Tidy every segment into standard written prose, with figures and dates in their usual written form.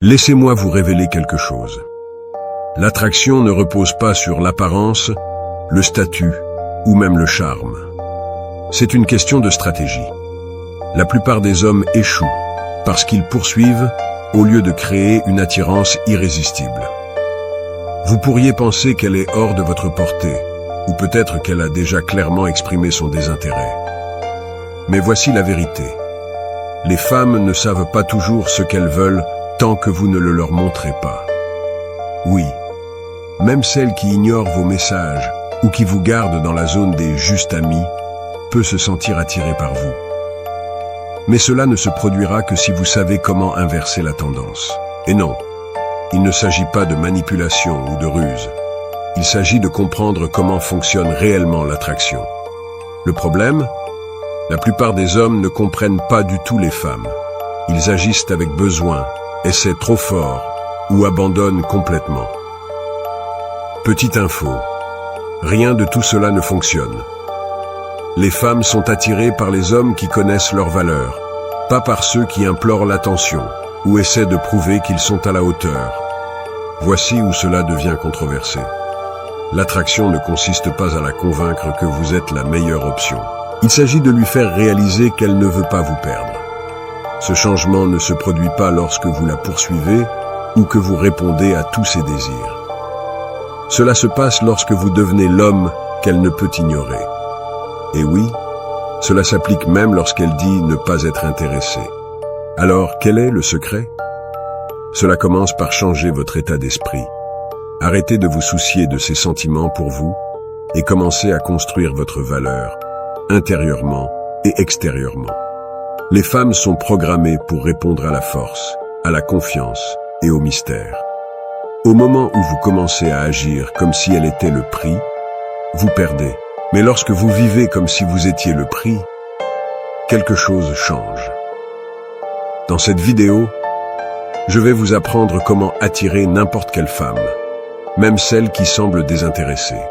Laissez-moi vous révéler quelque chose. L'attraction ne repose pas sur l'apparence, le statut ou même le charme. C'est une question de stratégie. La plupart des hommes échouent parce qu'ils poursuivent au lieu de créer une attirance irrésistible. Vous pourriez penser qu'elle est hors de votre portée, ou peut-être qu'elle a déjà clairement exprimé son désintérêt. Mais voici la vérité. Les femmes ne savent pas toujours ce qu'elles veulent tant que vous ne le leur montrez pas. Oui, même celle qui ignore vos messages ou qui vous garde dans la zone des justes amis peut se sentir attirée par vous. Mais cela ne se produira que si vous savez comment inverser la tendance. Et non, il ne s'agit pas de manipulation ou de ruse. Il s'agit de comprendre comment fonctionne réellement l'attraction. Le problème ? La plupart des hommes ne comprennent pas du tout les femmes. Ils agissent avec besoin, essaient trop fort ou abandonnent complètement. Petite info, rien de tout cela ne fonctionne. Les femmes sont attirées par les hommes qui connaissent leurs valeurs, pas par ceux qui implorent l'attention ou essaient de prouver qu'ils sont à la hauteur. Voici où cela devient controversé. L'attraction ne consiste pas à la convaincre que vous êtes la meilleure option. Il s'agit de lui faire réaliser qu'elle ne veut pas vous perdre. Ce changement ne se produit pas lorsque vous la poursuivez ou que vous répondez à tous ses désirs. Cela se passe lorsque vous devenez l'homme qu'elle ne peut ignorer. Et oui, cela s'applique même lorsqu'elle dit ne pas être intéressée. Alors, quel est le secret ? Cela commence par changer votre état d'esprit. Arrêtez de vous soucier de ses sentiments pour vous et commencez à construire votre valeur, intérieurement et extérieurement. Les femmes sont programmées pour répondre à la force, à la confiance et au mystère. Au moment où vous commencez à agir comme si elle était le prix, vous perdez. Mais lorsque vous vivez comme si vous étiez le prix, quelque chose change. Dans cette vidéo, je vais vous apprendre comment attirer n'importe quelle femme, même celle qui semble désintéressée.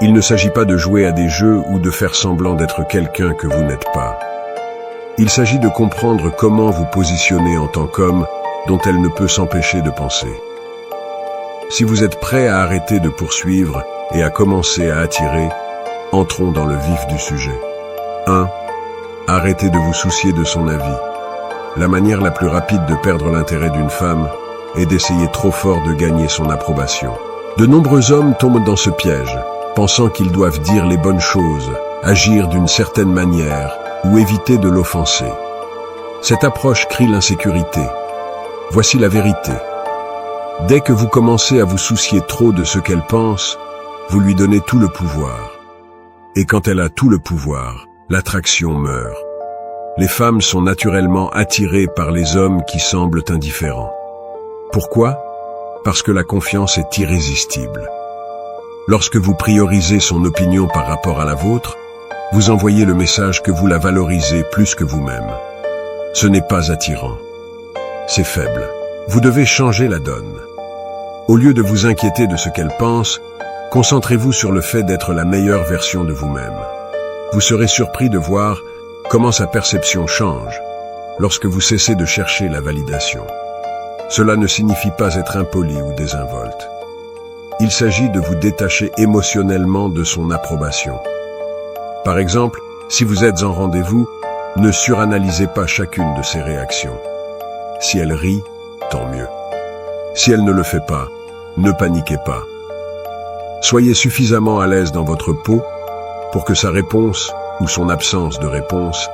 Il ne s'agit pas de jouer à des jeux ou de faire semblant d'être quelqu'un que vous n'êtes pas. Il s'agit de comprendre comment vous positionner en tant qu'homme dont elle ne peut s'empêcher de penser. Si vous êtes prêt à arrêter de poursuivre et à commencer à attirer, entrons dans le vif du sujet. 1. Arrêtez de vous soucier de son avis. La manière la plus rapide de perdre l'intérêt d'une femme est d'essayer trop fort de gagner son approbation. De nombreux hommes tombent dans ce piège, pensant qu'ils doivent dire les bonnes choses, agir d'une certaine manière ou éviter de l'offenser. Cette approche crie l'insécurité. Voici la vérité. Dès que vous commencez à vous soucier trop de ce qu'elle pense, vous lui donnez tout le pouvoir. Et quand elle a tout le pouvoir, l'attraction meurt. Les femmes sont naturellement attirées par les hommes qui semblent indifférents. Pourquoi ? Parce que la confiance est irrésistible. Lorsque vous priorisez son opinion par rapport à la vôtre, vous envoyez le message que vous la valorisez plus que vous-même. Ce n'est pas attirant. C'est faible. Vous devez changer la donne. Au lieu de vous inquiéter de ce qu'elle pense, concentrez-vous sur le fait d'être la meilleure version de vous-même. Vous serez surpris de voir comment sa perception change lorsque vous cessez de chercher la validation. Cela ne signifie pas être impoli ou désinvolte. Il s'agit de vous détacher émotionnellement de son approbation. Par exemple, si vous êtes en rendez-vous, ne suranalysez pas chacune de ses réactions. Si elle rit, tant mieux. Si elle ne le fait pas, ne paniquez pas. Soyez suffisamment à l'aise dans votre peau pour que sa réponse ou son absence de réponse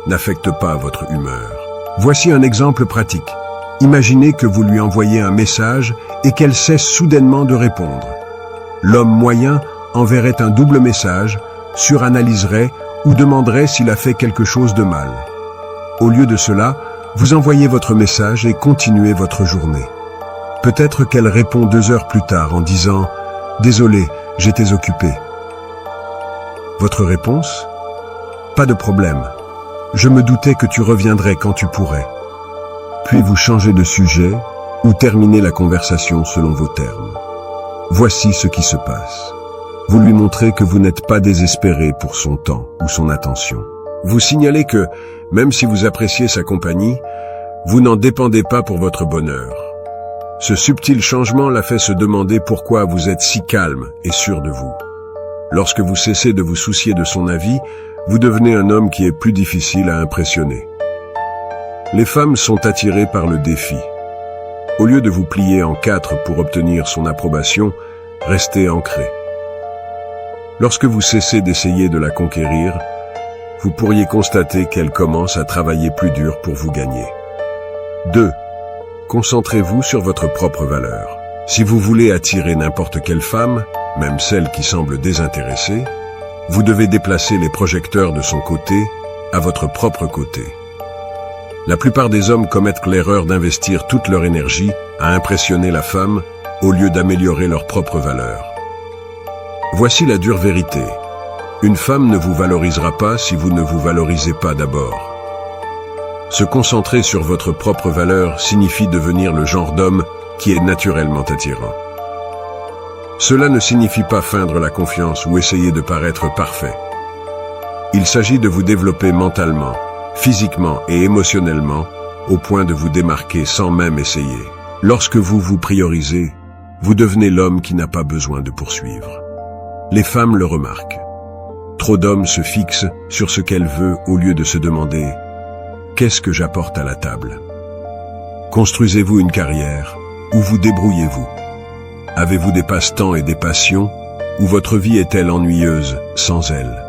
n'affecte pas votre humeur. Voici un exemple pratique. Imaginez que vous lui envoyez un message et qu'elle cesse soudainement de répondre. L'homme moyen enverrait un double message, suranalyserait ou demanderait s'il a fait quelque chose de mal. Au lieu de cela, vous envoyez votre message et continuez votre journée. Peut-être qu'elle répond 2 heures plus tard en disant « Désolé, j'étais occupé ». Votre réponse ? Pas de problème. Je me doutais que tu reviendrais quand tu pourrais. Puis vous changez de sujet ou terminez la conversation selon vos termes. Voici ce qui se passe. Vous lui montrez que vous n'êtes pas désespéré pour son temps ou son attention. Vous signalez que, même si vous appréciez sa compagnie, Vous n'en dépendez pas pour votre bonheur. Ce subtil changement la fait se demander pourquoi vous êtes si calme et sûr de vous. Lorsque vous cessez de vous soucier de son avis, vous devenez un homme qui est plus difficile à impressionner. Les femmes sont attirées par le défi. Au lieu de vous plier en quatre pour obtenir son approbation, restez ancré. Lorsque vous cessez d'essayer de la conquérir, vous pourriez constater qu'elle commence à travailler plus dur pour vous gagner. 2. Concentrez-vous sur votre propre valeur. Si vous voulez attirer n'importe quelle femme, même celle qui semble désintéressée, vous devez déplacer les projecteurs de son côté à votre propre côté. La plupart des hommes commettent l'erreur d'investir toute leur énergie à impressionner la femme au lieu d'améliorer leur propre valeur. Voici la dure vérité. Une femme ne vous valorisera pas si vous ne vous valorisez pas d'abord. Se concentrer sur votre propre valeur signifie devenir le genre d'homme qui est naturellement attirant. Cela ne signifie pas feindre la confiance ou essayer de paraître parfait. Il s'agit de vous développer mentalement, physiquement et émotionnellement, au point de vous démarquer sans même essayer. Lorsque vous vous priorisez, vous devenez l'homme qui n'a pas besoin de poursuivre. Les femmes le remarquent. Trop d'hommes se fixent sur ce qu'elle veut au lieu de se demander « Qu'est-ce que j'apporte à la table ?» Construisez-vous une carrière ou vous débrouillez-vous? Avez-vous des passe-temps et des passions ou votre vie est-elle ennuyeuse sans elles?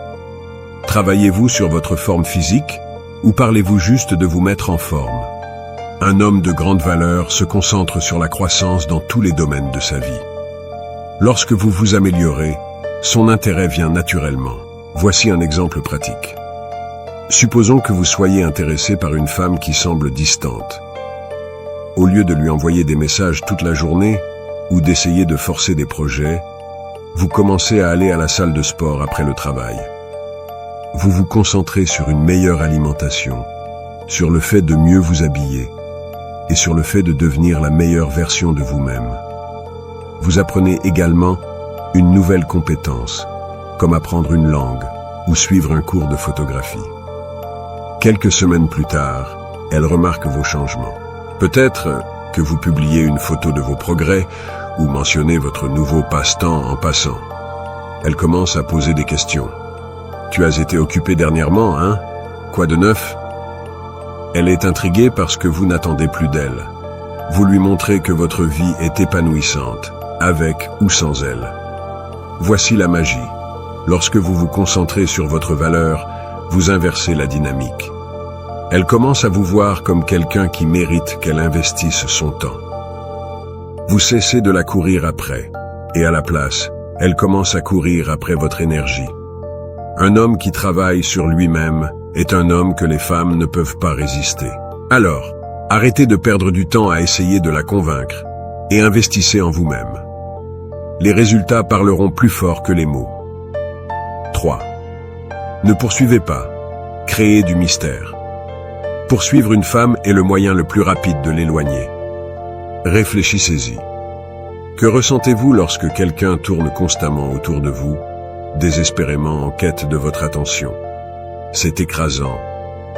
Travaillez-vous sur votre forme physique ou parlez-vous juste de vous mettre en forme? Un homme de grande valeur se concentre sur la croissance dans tous les domaines de sa vie. Lorsque vous vous améliorez, son intérêt vient naturellement. Voici un exemple pratique. Supposons que vous soyez intéressé par une femme qui semble distante. Au lieu de lui envoyer des messages toute la journée ou d'essayer de forcer des projets, vous commencez à aller à la salle de sport après le travail. Vous vous concentrez sur une meilleure alimentation, sur le fait de mieux vous habiller et sur le fait de devenir la meilleure version de vous-même. Vous apprenez également une nouvelle compétence, comme apprendre une langue ou suivre un cours de photographie. Quelques semaines plus tard, elle remarque vos changements. Peut-être que vous publiez une photo de vos progrès ou mentionnez votre nouveau passe-temps en passant. Elle commence à poser des questions. « Tu as été occupé dernièrement, hein? Quoi de neuf ?» Elle est intriguée parce que vous n'attendez plus d'elle. Vous lui montrez que votre vie est épanouissante, avec ou sans elle. Voici la magie. Lorsque vous vous concentrez sur votre valeur, vous inversez la dynamique. Elle commence à vous voir comme quelqu'un qui mérite qu'elle investisse son temps. Vous cessez de la courir après, et à la place, elle commence à courir après votre énergie. Un homme qui travaille sur lui-même est un homme que les femmes ne peuvent pas résister. Alors, arrêtez de perdre du temps à essayer de la convaincre, et investissez en vous-même. Les résultats parleront plus fort que les mots. 3. Ne poursuivez pas. Créez du mystère. Poursuivre une femme est le moyen le plus rapide de l'éloigner. Réfléchissez-y. Que ressentez-vous lorsque quelqu'un tourne constamment autour de vous, désespérément en quête de votre attention? C'est écrasant,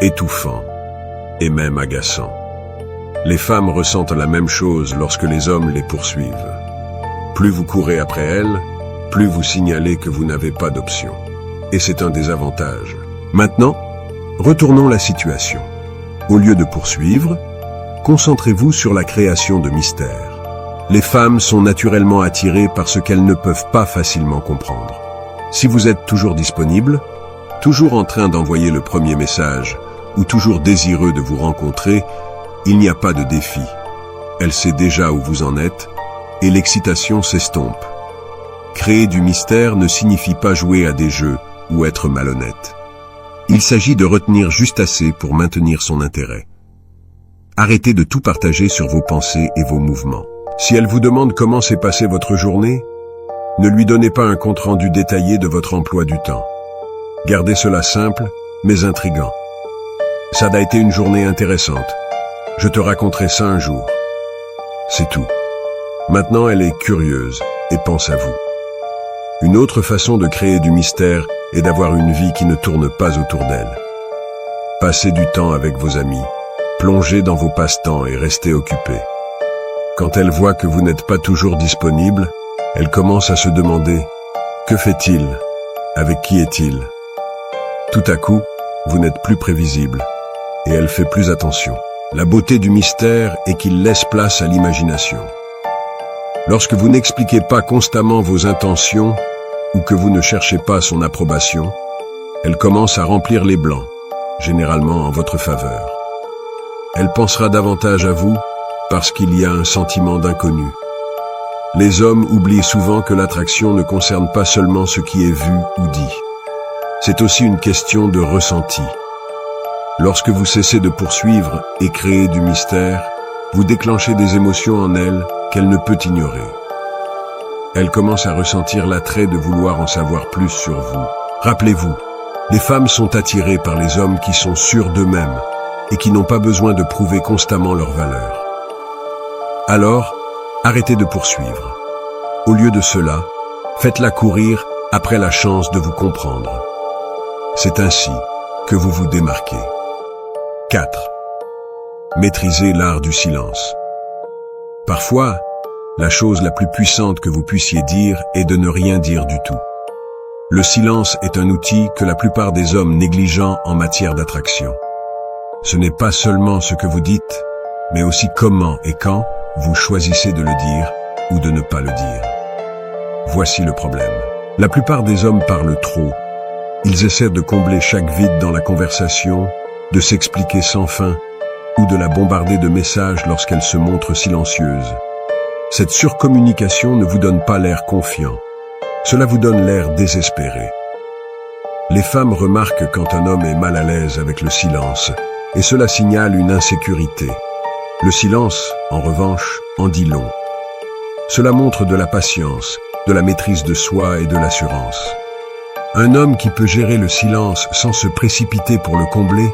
étouffant et même agaçant. Les femmes ressentent la même chose lorsque les hommes les poursuivent. Plus vous courez après elles, plus vous signalez que vous n'avez pas d'option. Et c'est un désavantage. Maintenant, retournons la situation. Au lieu de poursuivre, concentrez-vous sur la création de mystères. Les femmes sont naturellement attirées par ce qu'elles ne peuvent pas facilement comprendre. Si vous êtes toujours disponible, toujours en train d'envoyer le premier message, ou toujours désireux de vous rencontrer, il n'y a pas de défi. Elle sait déjà où vous en êtes, et l'excitation s'estompe. Créer du mystère ne signifie pas jouer à des jeux ou être malhonnête. Il s'agit de retenir juste assez pour maintenir son intérêt. Arrêtez de tout partager sur vos pensées et vos mouvements. Si elle vous demande comment s'est passée votre journée, ne lui donnez pas un compte-rendu détaillé de votre emploi du temps. Gardez cela simple, mais intriguant. Ça a été une journée intéressante. Je te raconterai ça un jour. C'est tout. Maintenant, elle est curieuse et pense à vous. Une autre façon de créer du mystère est d'avoir une vie qui ne tourne pas autour d'elle. Passez du temps avec vos amis, Plongez dans vos passe-temps et restez occupés. Quand elle voit que vous n'êtes pas toujours disponible, elle commence à se demander « Que fait-il ? Avec qui est-il ?» Tout à coup, vous n'êtes plus prévisible et elle fait plus attention. La beauté du mystère est qu'il laisse place à l'imagination. Lorsque vous n'expliquez pas constamment vos intentions ou que vous ne cherchez pas son approbation, elle commence à remplir les blancs, généralement en votre faveur. Elle pensera davantage à vous parce qu'il y a un sentiment d'inconnu. Les hommes oublient souvent que l'attraction ne concerne pas seulement ce qui est vu ou dit. C'est aussi une question de ressenti. Lorsque vous cessez de poursuivre et créer du mystère, vous déclenchez des émotions en elle qu'elle ne peut ignorer. Elle commence à ressentir l'attrait de vouloir en savoir plus sur vous. Rappelez-vous, les femmes sont attirées par les hommes qui sont sûrs d'eux-mêmes et qui n'ont pas besoin de prouver constamment leur valeur. Alors, arrêtez de poursuivre. Au lieu de cela, faites-la courir après la chance de vous comprendre. C'est ainsi que vous vous démarquez. 4. Maîtrisez l'art du silence. Parfois, la chose la plus puissante que vous puissiez dire est de ne rien dire du tout. Le silence est un outil que la plupart des hommes négligent en matière d'attraction. Ce n'est pas seulement ce que vous dites, mais aussi comment et quand vous choisissez de le dire ou de ne pas le dire. Voici le problème. La plupart des hommes parlent trop. Ils essaient de combler chaque vide dans la conversation, de s'expliquer sans fin, ou de la bombarder de messages lorsqu'elle se montre silencieuse. Cette surcommunication ne vous donne pas l'air confiant. Cela vous donne l'air désespéré. Les femmes remarquent quand un homme est mal à l'aise avec le silence, et cela signale une insécurité. Le silence, en revanche, en dit long. Cela montre de la patience, de la maîtrise de soi et de l'assurance. Un homme qui peut gérer le silence sans se précipiter pour le combler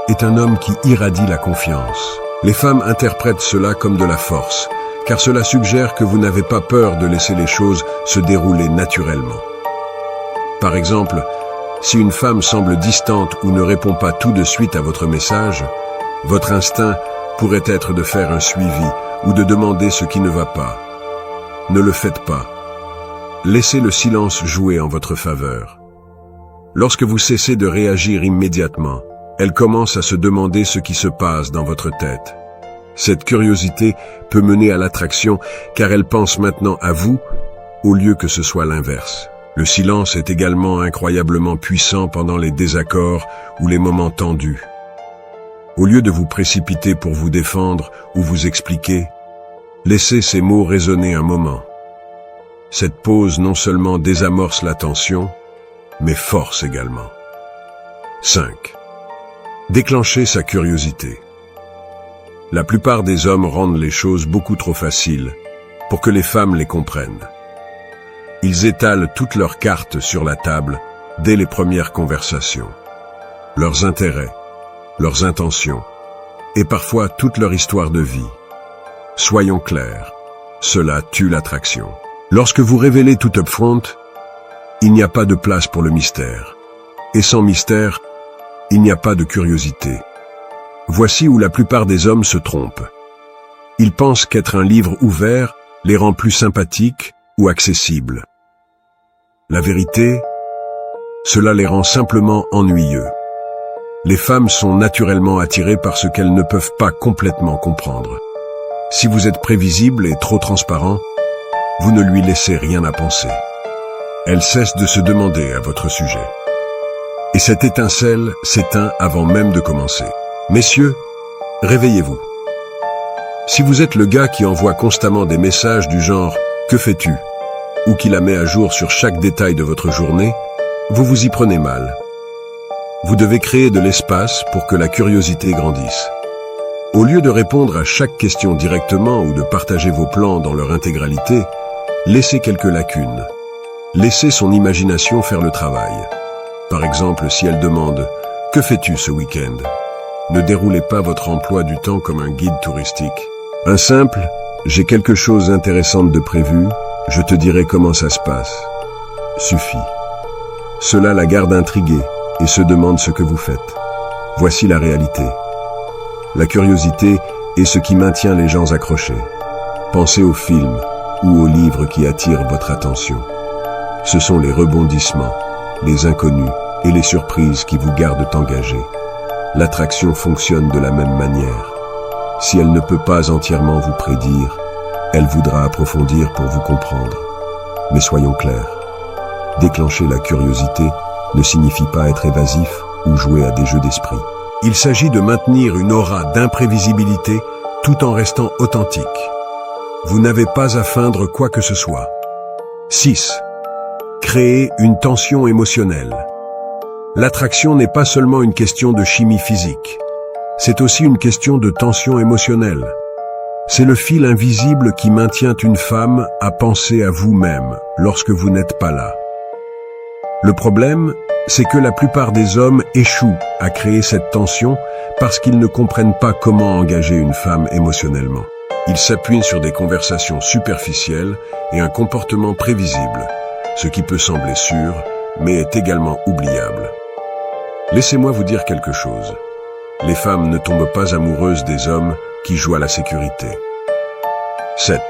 est un homme qui irradie la confiance. Les femmes interprètent cela comme de la force, car cela suggère que vous n'avez pas peur de laisser les choses se dérouler naturellement. Par exemple, si une femme semble distante ou ne répond pas tout de suite à votre message, votre instinct pourrait être de faire un suivi ou de demander ce qui ne va pas. Ne le faites pas. Laissez le silence jouer en votre faveur. Lorsque vous cessez de réagir immédiatement, elle commence à se demander ce qui se passe dans votre tête. Cette curiosité peut mener à l'attraction car elle pense maintenant à vous au lieu que ce soit l'inverse. Le silence est également incroyablement puissant pendant les désaccords ou les moments tendus. Au lieu de vous précipiter pour vous défendre ou vous expliquer, laissez ces mots résonner un moment. Cette pause non seulement désamorce la tension, mais force également. 5. Déclenchez sa curiosité. La plupart des hommes rendent les choses beaucoup trop faciles pour que les femmes les comprennent. Ils étalent toutes leurs cartes sur la table dès les premières conversations. Leurs intérêts, leurs intentions, et parfois toute leur histoire de vie. Soyons clairs, cela tue l'attraction. Lorsque vous révélez tout up front, il n'y a pas de place pour le mystère. Et sans mystère, il n'y a pas de curiosité. Voici où la plupart des hommes se trompent. Ils pensent qu'être un livre ouvert les rend plus sympathiques ou accessibles. La vérité, cela les rend simplement ennuyeux. Les femmes sont naturellement attirées par ce qu'elles ne peuvent pas complètement comprendre. Si vous êtes prévisible et trop transparent, vous ne lui laissez rien à penser. Elle cesse de se demander à votre sujet. Et cette étincelle s'éteint avant même de commencer. Messieurs, réveillez-vous. Si vous êtes le gars qui envoie constamment des messages du genre « Que fais-tu » ou qui la met à jour sur chaque détail de votre journée, vous vous y prenez mal. Vous devez créer de l'espace pour que la curiosité grandisse. Au lieu de répondre à chaque question directement ou de partager vos plans dans leur intégralité, laissez quelques lacunes. Laissez son imagination faire le travail. Par exemple, si elle demande « Que fais-tu ce week-end » ne déroulez pas votre emploi du temps comme un guide touristique. Un simple « J'ai quelque chose d'intéressant de prévu, je te dirai comment ça se passe » suffit. Cela la garde intriguée et se demande ce que vous faites. Voici la réalité. La curiosité est ce qui maintient les gens accrochés. Pensez aux films ou aux livres qui attirent votre attention. Ce sont les rebondissements, les inconnus et les surprises qui vous gardent engagés. L'attraction fonctionne de la même manière. Si elle ne peut pas entièrement vous prédire, elle voudra approfondir pour vous comprendre. Mais soyons clairs, déclencher la curiosité ne signifie pas être évasif ou jouer à des jeux d'esprit. Il s'agit de maintenir une aura d'imprévisibilité tout en restant authentique. Vous n'avez pas à feindre quoi que ce soit. 6. Créer une tension émotionnelle. L'attraction n'est pas seulement une question de chimie physique. C'est aussi une question de tension émotionnelle. C'est le fil invisible qui maintient une femme à penser à vous-même lorsque vous n'êtes pas là. Le problème, c'est que la plupart des hommes échouent à créer cette tension parce qu'ils ne comprennent pas comment engager une femme émotionnellement. Ils s'appuient sur des conversations superficielles et un comportement prévisible, ce qui peut sembler sûr, mais est également oubliable. Laissez-moi vous dire quelque chose. Les femmes ne tombent pas amoureuses des hommes qui jouent à la sécurité. 7.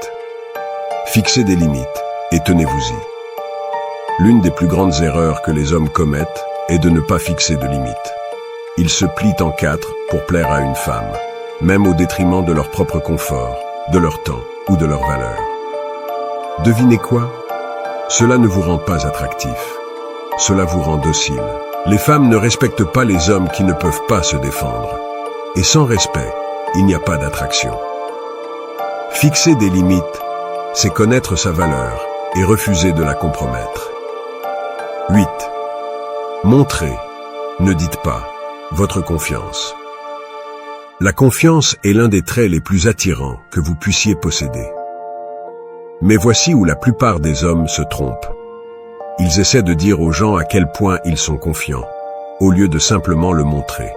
Fixez des limites et tenez-vous-y. L'une des plus grandes erreurs que les hommes commettent est de ne pas fixer de limites. Ils se plient en 4 pour plaire à une femme, même au détriment de leur propre confort, de leur temps ou de leurs valeurs. Devinez quoi? Cela ne vous rend pas attractif. Cela vous rend docile. Les femmes ne respectent pas les hommes qui ne peuvent pas se défendre. Et sans respect, il n'y a pas d'attraction. Fixer des limites, c'est connaître sa valeur et refuser de la compromettre. 8. Montrez, ne dites pas, votre confiance. La confiance est l'un des traits les plus attirants que vous puissiez posséder. Mais voici où la plupart des hommes se trompent. Ils essaient de dire aux gens à quel point ils sont confiants, au lieu de simplement le montrer.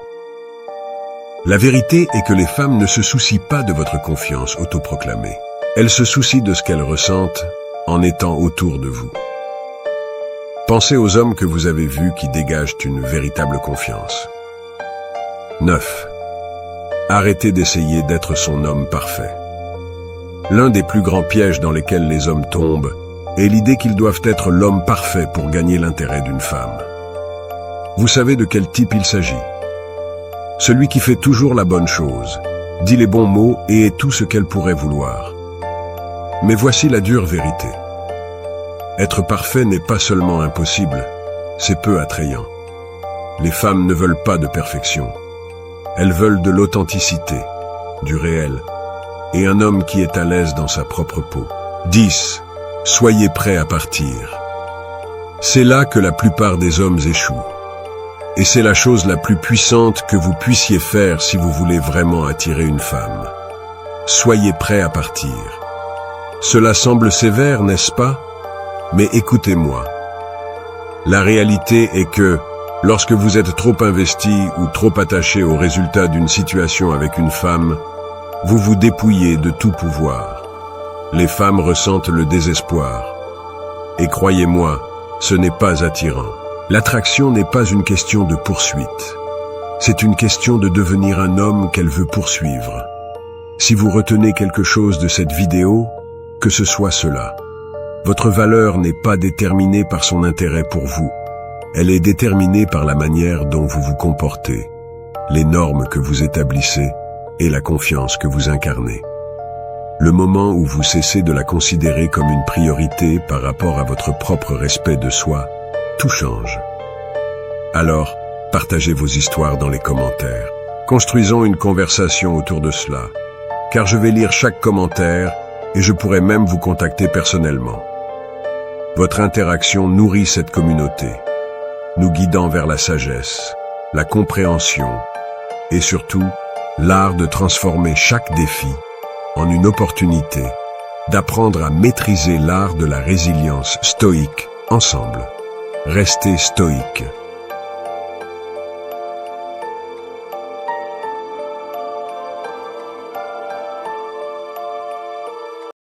La vérité est que les femmes ne se soucient pas de votre confiance autoproclamée. Elles se soucient de ce qu'elles ressentent en étant autour de vous. Pensez aux hommes que vous avez vus qui dégagent une véritable confiance. 9. Arrêtez d'essayer d'être son homme parfait. L'un des plus grands pièges dans lesquels les hommes tombent est l'idée qu'ils doivent être l'homme parfait pour gagner l'intérêt d'une femme. Vous savez de quel type il s'agit? Celui qui fait toujours la bonne chose, dit les bons mots et est tout ce qu'elle pourrait vouloir. Mais voici la dure vérité. Être parfait n'est pas seulement impossible, c'est peu attrayant. Les femmes ne veulent pas de perfection. Elles veulent de l'authenticité, du réel, et un homme qui est à l'aise dans sa propre peau. 10. Soyez prêts à partir. C'est là que la plupart des hommes échouent. Et c'est la chose la plus puissante que vous puissiez faire si vous voulez vraiment attirer une femme. Soyez prêts à partir. Cela semble sévère, n'est-ce pas? Mais écoutez-moi. La réalité est que, lorsque vous êtes trop investi ou trop attaché au résultat d'une situation avec une femme, vous vous dépouillez de tout pouvoir. Les femmes ressentent le désespoir. Et croyez-moi, ce n'est pas attirant. L'attraction n'est pas une question de poursuite. C'est une question de devenir un homme qu'elle veut poursuivre. Si vous retenez quelque chose de cette vidéo, que ce soit cela. Votre valeur n'est pas déterminée par son intérêt pour vous. Elle est déterminée par la manière dont vous vous comportez, les normes que vous établissez et la confiance que vous incarnez. Le moment où vous cessez de la considérer comme une priorité par rapport à votre propre respect de soi, tout change. Alors, partagez vos histoires dans les commentaires. Construisons une conversation autour de cela, car je vais lire chaque commentaire et je pourrai même vous contacter personnellement. Votre interaction nourrit cette communauté, nous guidant vers la sagesse, la compréhension et surtout, l'art de transformer chaque défi en une opportunité d'apprendre à maîtriser l'art de la résilience stoïque ensemble. Restez stoïque.